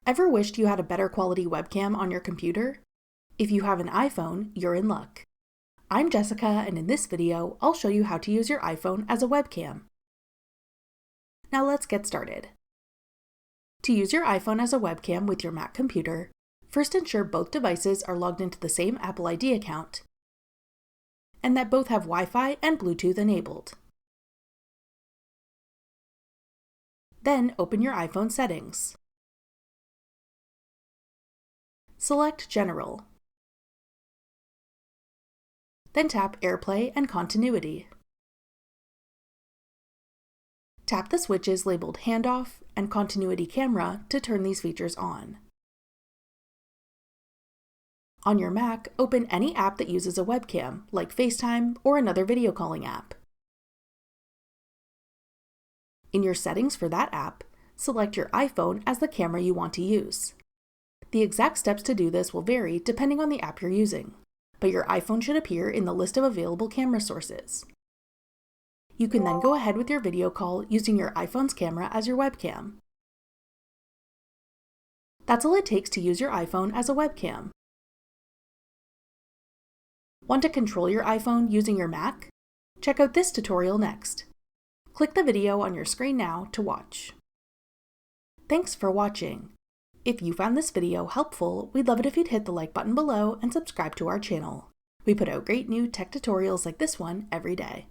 Ever wished you had a better quality webcam on your computer? If you have an iPhone, you're in luck. I'm Jessica, and in this video, I'll show you how to use your iPhone as a webcam. Now let's get started. To use your iPhone as a webcam with your Mac computer, first ensure both devices are logged into the same Apple ID account, and that both have Wi-Fi and Bluetooth enabled. Then open your iPhone settings. Select General. Then tap AirPlay and Continuity. Tap the switches labeled Handoff and Continuity Camera to turn these features on. On your Mac, open any app that uses a webcam, like FaceTime or another video calling app. In your settings for that app, select your iPhone as the camera you want to use. The exact steps to do this will vary depending on the app you're using, but your iPhone should appear in the list of available camera sources. You can then go ahead with your video call using your iPhone's camera as your webcam. That's all it takes to use your iPhone as a webcam. Want to control your iPhone using your Mac? Check out this tutorial next. Click the video on your screen now to watch. Thanks for watching. If you found this video helpful, we'd love it if you'd hit the like button below and subscribe to our channel. We put out great new tech tutorials like this one every day.